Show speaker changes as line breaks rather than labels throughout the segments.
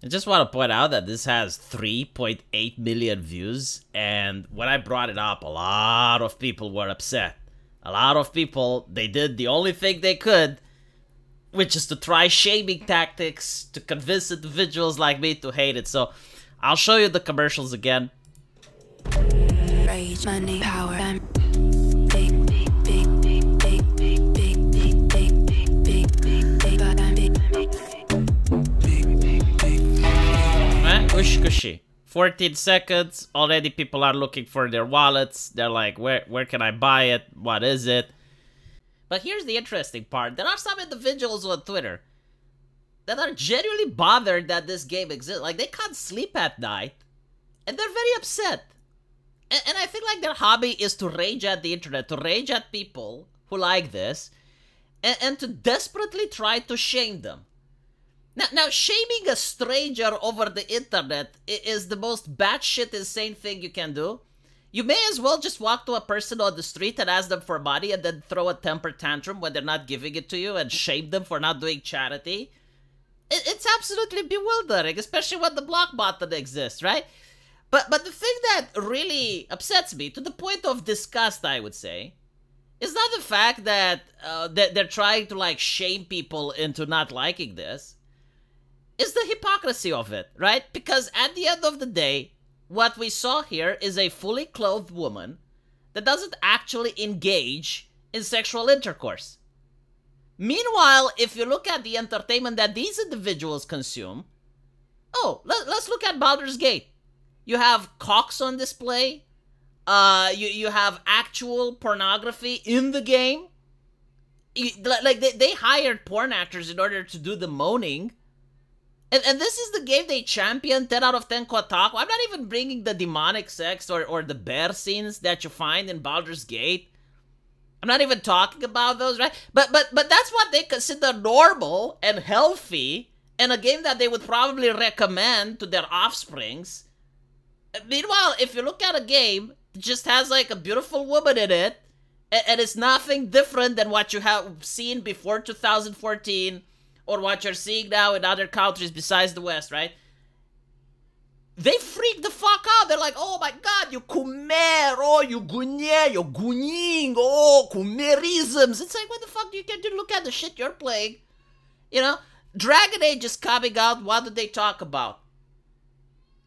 I just want to point out that this has 3.8 million views, and when I brought it up, a lot of people were upset. A lot of people, they did the only thing they could, which is to try shaming tactics to convince individuals like me to hate it. So I'll show you the commercials again.
Rage, money, power,
Cushy. 14 seconds, already people are looking for their wallets. They're like, where can I buy it? What is it? But here's the interesting part. There are some individuals on Twitter that are genuinely bothered that this game exists. Like, they can't sleep at night, and they're very upset. And I think, like, their hobby is to rage at the internet, to rage at people who like this, and to desperately try to shame them. Now, shaming a stranger over the internet is the most batshit insane thing you can do. You may as well just walk to a person on the street and ask them for money and then throw a temper tantrum when they're not giving it to you and shame them for not doing charity. It's absolutely bewildering, especially when the block button exists, right? But the thing that really upsets me, to the point of disgust, I would say, is not the fact that they're trying to, like, shame people into not liking this. It's the hypocrisy of it, right? Because at the end of the day, what we saw here is a fully clothed woman that doesn't actually engage in sexual intercourse. Meanwhile, if you look at the entertainment that these individuals consume, let's look at Baldur's Gate. You have cocks on display. You have actual pornography in the game. They hired porn actors in order to do the moaning. And this is the game they champion 10 out of 10 Kotaku. I'm not even bringing the demonic sex or the bear scenes that you find in Baldur's Gate. I'm not even talking about those, right? But that's what they consider normal and healthy, and a game that they would probably recommend to their offsprings. Meanwhile, if you look at a game that just has, like, a beautiful woman in it, and it's nothing different than what you have seen before 2014, or what you're seeing now in other countries besides the West, right? They freak the fuck out. They're like, oh my god, you Khmer, oh, you Gunye, you Gunying, oh, Khmerisms. It's like, what the fuck do you get to look at the shit you're playing? You know? Dragon Age is coming out. What do they talk about?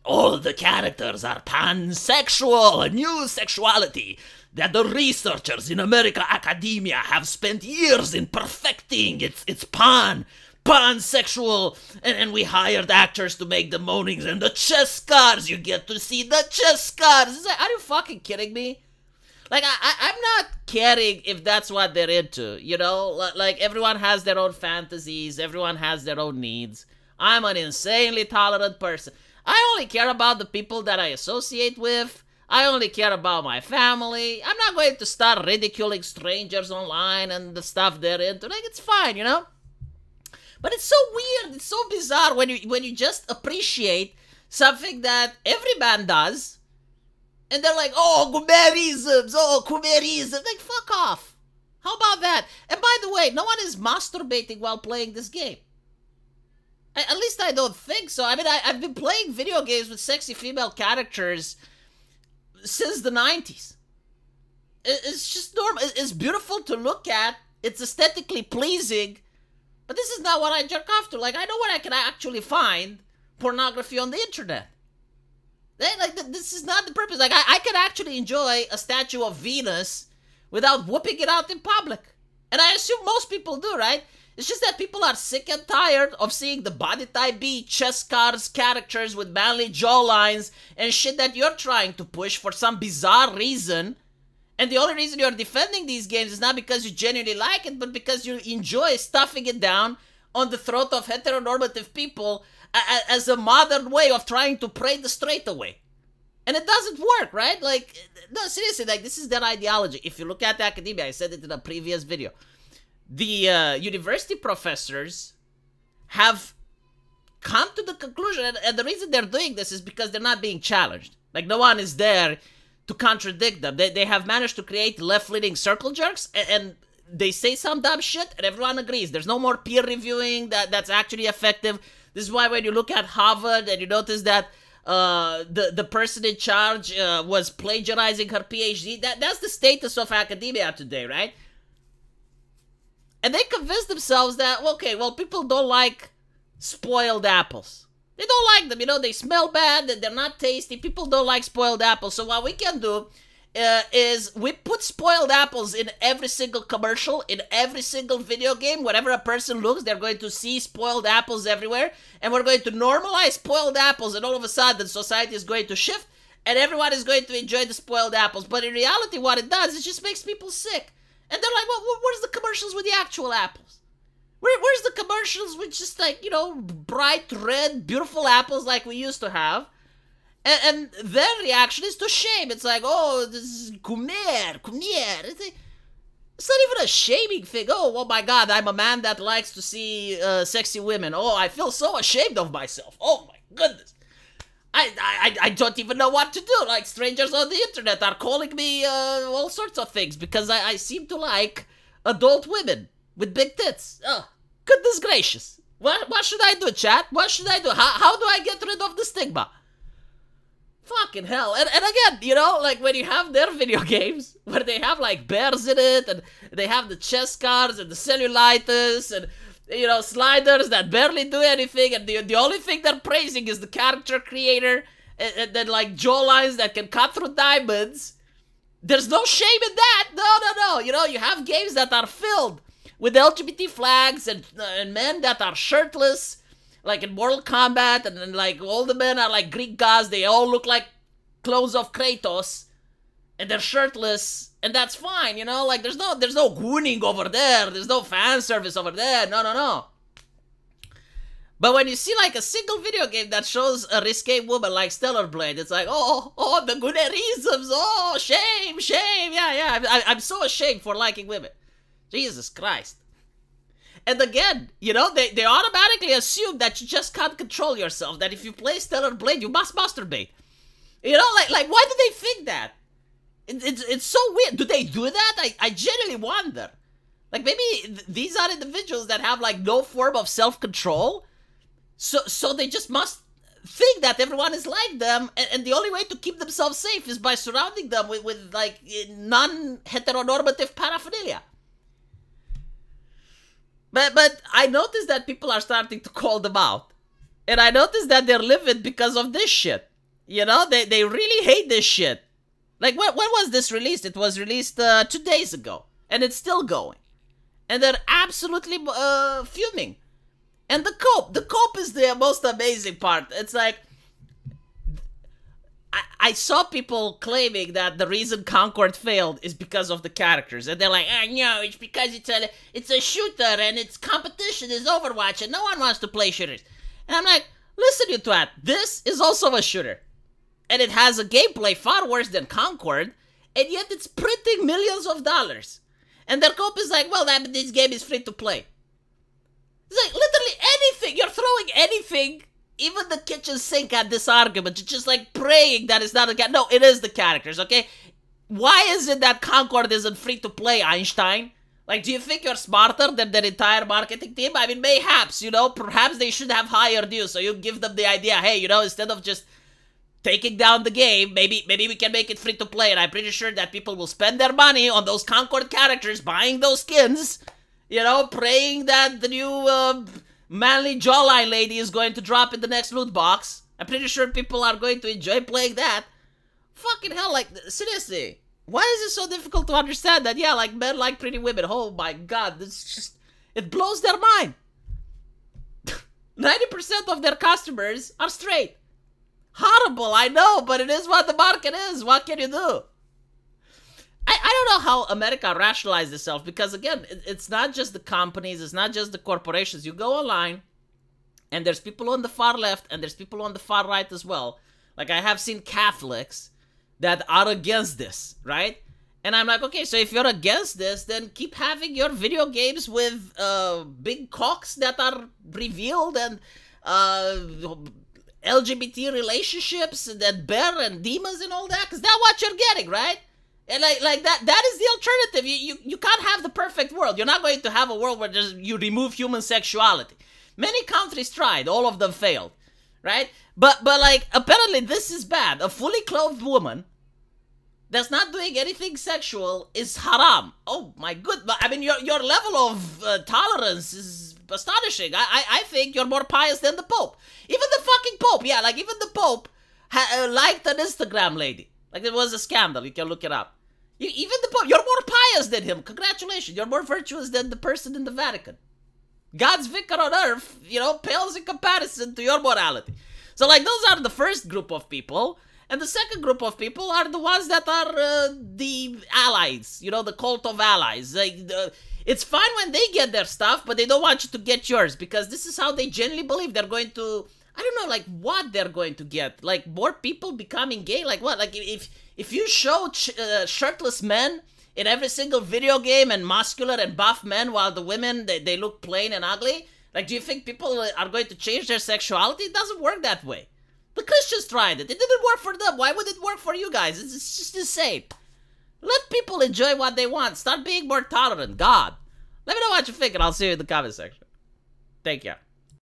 All the characters are pansexual, a new sexuality that the researchers in America academia have spent years in perfecting. It's pansexual, and we hired actors to make the moanings and the chest scars. You get to see the chest scars. It's like, are you fucking kidding me? Like, I'm not caring if that's what they're into, you know? Like, everyone has their own fantasies. Everyone has their own needs. I'm an insanely tolerant person. I only care about the people that I associate with. I only care about my family. I'm not going to start ridiculing strangers online and the stuff they're into. Like, it's fine, you know? But it's so weird, it's so bizarre when you just appreciate something that every man does, and they're like, oh, Khmerisms, like, fuck off. How about that? And by the way, no one is masturbating while playing this game. At least I don't think so. I mean, I've been playing video games with sexy female characters since the 90s. It's just normal. It's beautiful to look at. It's aesthetically pleasing. But this is not what I jerk off to. Like, I know where I can actually find pornography on the internet. Like, this is not the purpose. Like, I can actually enjoy a statue of Venus without whooping it out in public. And I assume most people do, right? It's just that people are sick and tired of seeing the body type B, chest scars, characters with manly jawlines, and shit that you're trying to push for some bizarre reason. And the only reason you're defending these games is not because you genuinely like it, but because you enjoy stuffing it down on the throat of heteronormative people as a modern way of trying to pray the straight away. And it doesn't work, right? Like, no, seriously, like, this is their ideology. If you look at the academia, I said it in a previous video, the university professors have come to the conclusion, and the reason they're doing this is because they're not being challenged. Like, no one is there to contradict them. They have managed to create left-leaning circle jerks, and they say some dumb shit, and everyone agrees. There's no more peer reviewing that's actually effective. This is why when you look at Harvard and you notice that the person in charge was plagiarizing her PhD, that's the status of academia today, right? And they convince themselves that, okay, well, people don't like spoiled apples. They don't like them, you know, they smell bad, they're not tasty. People don't like spoiled apples. So what we can do is we put spoiled apples in every single commercial, in every single video game. Wherever a person looks, they're going to see spoiled apples everywhere. And we're going to normalize spoiled apples, and all of a sudden society is going to shift and everyone is going to enjoy the spoiled apples. But in reality, what it does is just makes people sick. And they're like, well, where's the commercials with the actual apples? Where's the commercials with just like, you know, bright red, beautiful apples like we used to have? And their reaction is to shame. It's like, oh, this is comer. It's not even a shaming thing. Oh my God, I'm a man that likes to see sexy women. Oh, I feel so ashamed of myself. Oh my goodness. I don't even know what to do. Like, strangers on the internet are calling me all sorts of things because I seem to like adult women with big tits. Oh, goodness gracious. What should I do, chat? What should I do? How do I get rid of the stigma? Fucking hell. And again, you know, like when you have their video games where they have like bears in it and they have the chess cards and the cellulitis and, you know, sliders that barely do anything, and the only thing they're praising is the character creator, and then like jawlines that can cut through diamonds. There's no shame in that. No. You know, you have games that are filled with LGBT flags and men that are shirtless, like in Mortal Kombat, and then like all the men are like Greek gods. They all look like clones of Kratos, and they're shirtless, and that's fine, you know? Like, there's no gooning over there. There's no fan service over there. No. But when you see, like, a single video game that shows a risque woman like Stellar Blade, it's like, oh, the goonerisms, oh, shame, yeah. I'm so ashamed for liking women. Jesus Christ. And again, you know, they automatically assume that you just can't control yourself, that if you play Stellar Blade, you must masturbate. You know, like why do they think that? It's so weird. Do they do that? I genuinely wonder. Like, maybe these are individuals that have, like, no form of self-control, so they just must think that everyone is like them, and the only way to keep themselves safe is by surrounding them with like, non-heteronormative paraphernalia. But I noticed that people are starting to call them out. And I noticed that they're livid because of this shit. You know, they really hate this shit. Like, when was this released? It was released 2 days ago. And it's still going. And they're absolutely fuming. And the cope is the most amazing part. It's like, I saw people claiming that the reason Concord failed is because of the characters. And they're like, no, it's because it's a shooter and its competition is Overwatch and no one wants to play shooters. And I'm like, listen, you twat, this is also a shooter. And it has a gameplay far worse than Concord, and yet it's printing millions of dollars. And their cope is like, well, this game is free to play. It's like, literally anything, you're throwing anything, even the kitchen sink at this argument. You're just like praying that it's not a character. No, it is the characters, okay? Why is it that Concord isn't free to play, Einstein? Like, do you think you're smarter than their entire marketing team? I mean, mayhaps, you know, perhaps they should have hired you, so you give them the idea, hey, you know, instead of just taking down the game, maybe we can make it free to play, and I'm pretty sure that people will spend their money on those Concord characters, buying those skins, you know, praying that the new manly jawline lady is going to drop in the next loot box. I'm pretty sure people are going to enjoy playing that. Fucking hell, like, seriously, why is it so difficult to understand that, yeah, like, men like pretty women? Oh my God, this just, it blows their mind. 90% of their customers are straight. Horrible, I know, but it is what the market is. What can you do? I don't know how America rationalizes itself, because again, it's not just the companies, it's not just the corporations. You go online, and there's people on the far left, and there's people on the far right as well. Like, I have seen Catholics that are against this, right? And I'm like, okay, so if you're against this, then keep having your video games with big cocks that are revealed, and LGBT relationships, and then bear and demons and all that, because that's what you're getting, right? And like that is the alternative. You can't have the perfect world. You're not going to have a world where you remove human sexuality. Many countries tried, all of them failed, right? But like, apparently this is bad. A fully clothed woman that's not doing anything sexual is haram. Oh my goodness. I mean, your level of tolerance is astonishing. I think you're more pious than the Pope. Even the fucking Pope, yeah, like even the Pope liked an Instagram lady. Like it was a scandal, you can look it up. Even the Pope, you're more pious than him. Congratulations, you're more virtuous than the person in the Vatican. God's vicar on earth, you know, pales in comparison to your morality. So like those are the first group of people. And the second group of people are the ones that are the allies, you know, the cult of allies. Like, it's fine when they get their stuff, but they don't want you to get yours because this is how they genuinely believe they're going to, I don't know, like what they're going to get. Like more people becoming gay? Like what? Like if you show shirtless men in every single video game and muscular and buff men while the women, they look plain and ugly, like do you think people are going to change their sexuality? It doesn't work that way. The Christians tried it. It didn't work for them. Why would it work for you guys? It's just insane. Let people enjoy what they want. Start being more tolerant. God. Let me know what you think, and I'll see you in the comment section. Take care.